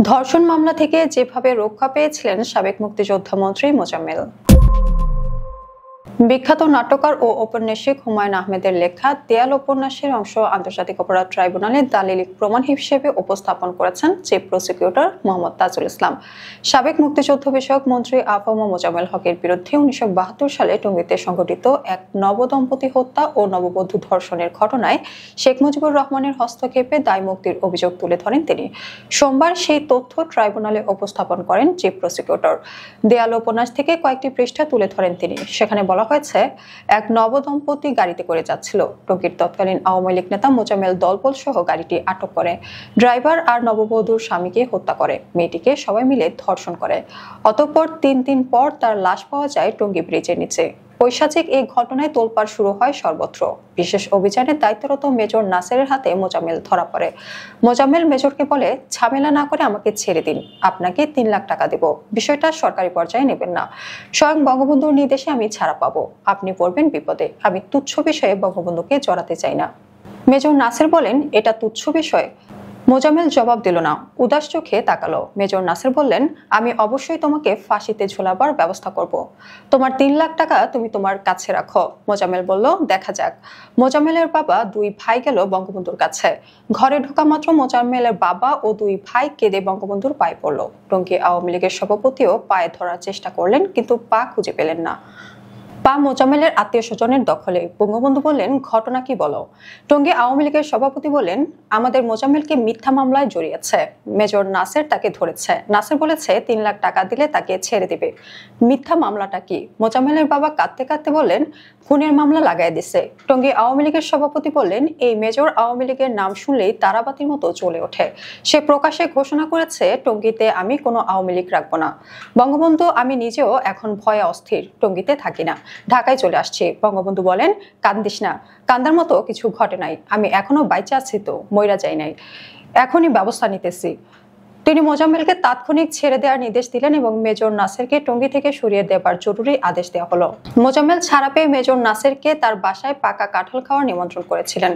ধর্ষণ মামলা থেকে যেভাবে রক্ষা পেয়েছিলেন সাবেক মুক্তিযোদ্ধা মন্ত্রী মোজাম্মেল। বিখ্যাত নাট্যকার ও ঔপন্যাসিক হুমায়ুন আহমেদের লেখা দেয়াল উপন্যাসের অংশ আন্তর্জাতিক অপরাধ ট্রাইব্যুনালে দালিলিক প্রমাণ হিসেবে উপস্থাপন করেছেন চিফ প্রসিকিউটর মোহাম্মদ তাজুল ইসলাম। সাবেক মুক্তিযুদ্ধ বিষয়ক মন্ত্রী আফম মোজাম্মেল হকের বিরুদ্ধে 1972 সালে টঙ্গীতে সংঘটিত এক নবদম্পতি হত্যা ও নববধূ ধর্ষণের ঘটনায় শেখ মুজিবুর রহমানের হস্তক্ষেপে দায়মুক্তির অভিযোগ তুলে ধরেন তিনি। সোমবার সেই তথ্য ট্রাইব্যুনালে উপস্থাপন করেন চিফ প্রসিকিউটর। দেয়াল উপন্যাস থেকে কয়েকটি পৃষ্ঠা তুলে ধরেন তিনি। সেখানে বলা হয়েছে, এক নবদম্পতি গাড়িতে করে যাচ্ছিল। টঙ্গীর তৎকালীন আওয়ামী লীগ নেতা মোজাম্মেল দলবল সহ গাড়িটি আটক করে। ড্রাইভার আর নববধূর স্বামীকে হত্যা করে, মেয়েটিকে সবাই মিলে ধর্ষণ করে। অতঃপর 3 দিন পর তার লাশ পাওয়া যায় টঙ্গী ব্রিজের নিচে। পৈশাচিক এই ঘটনায় তোলপাড় শুরু হয় সর্বত্র। বিশেষ অভিযানে দায়িত্বরত মেজর নাসেরের হাতে মোজাম্মেল ধরা পড়ে। মোজাম্মেল মেজরকে বলে, ঝামেলা না করে আমাকে ছেড়ে দিন, আপনাকে 3 লাখ টাকা দেব, বিষয়টা সরকারি পর্যায়ে নেবেন না। স্বয়ং বঙ্গবন্ধুর নির্দেশে আমি ছাড়া পাবো, আপনি পড়বেন বিপদে, আমি তুচ্ছ বিষয়ে বঙ্গবন্ধুকে জড়াতে চাই না। মেজর নাসের বলেন, এটা তুচ্ছ বিষয়। মোজাম্মেল জবাব দিল না, উদাস চোখে তাকালো। মেজর নাসের বললেন, আমি অবশ্যই তোমাকে ফাঁসিতে ঝোলাবার ব্যবস্থা করব। তোমার 3 লাখ টাকা তুমি তোমার কাছে রাখো। মোজাম্মেল বলল, দেখা যাক। মোজাম্মেলের বাবা 2 ভাই গেল বঙ্গবন্ধুর কাছে। ঘরে ঢোকা মাত্র মোজাম্মেলের বাবা ও 2 ভাই কেঁদে বঙ্গবন্ধুর পায়ে পড়ল। টঙ্গী আওয়ামী লীগের সভাপতিও পায়ে ধরার চেষ্টা করলেন, কিন্তু পা খুঁজে পেলেন না। পা মোজাম্মেলের আত্মীয় স্বজনের দখলে। বঙ্গবন্ধু বললেন, ঘটনা কি বলো। টঙ্গী আওয়ামী লীগের সভাপতি বলেন, আমাদের মোজাম্মেলকে মিথ্যা মামলায় জড়িয়েছে, মেজর নাসের তাকে ধরেছে। নাসের বলেছে 3 লাখ টাকা দিলে তাকে ছেড়ে দেবে। মিথ্যা মামলাটা কি? মোজাম্মেলের বাবা কাঁদতে কাঁদতে বললেন, খুনের মামলা লাগাই দিছে। টঙ্গী আওয়ামী লীগের সভাপতি বললেন, এই মেজর আওয়ামী লীগের নাম শুনলেই তারাবাতির মতো চলে ওঠে। সে প্রকাশ্যে ঘোষণা করেছে, টঙ্গীতে আমি কোনো আওয়ামী লীগ রাখবো না। বঙ্গবন্ধু, আমি নিজেও এখন ভয়ে অস্থির, টঙ্গীতে থাকি না, ঢাকায় চলে আসছি। বঙ্গবন্ধু বলেন, কান্দিস না, কান্দার মতো কিছু ঘটে নাই, আমি এখনো বাইচে আছি, তো মইরা যাই নাই, এখনই ব্যবস্থা নিতেছি। তিনি মোজাম্মেলকে তাৎক্ষণিক ছেড়ে দেওয়ার নির্দেশ দিলেন এবং মেজর নাসেরকে টঙ্গী থেকে সরিয়ে দেবার জরুরি আদেশ দেওয়া হলো। মোজাম্মেল ছাড়া পেয়ে মেজর নাসেরকে তার বাসায় পাকা কাঁঠাল খাওয়ার নিমন্ত্রণ করেছিলেন।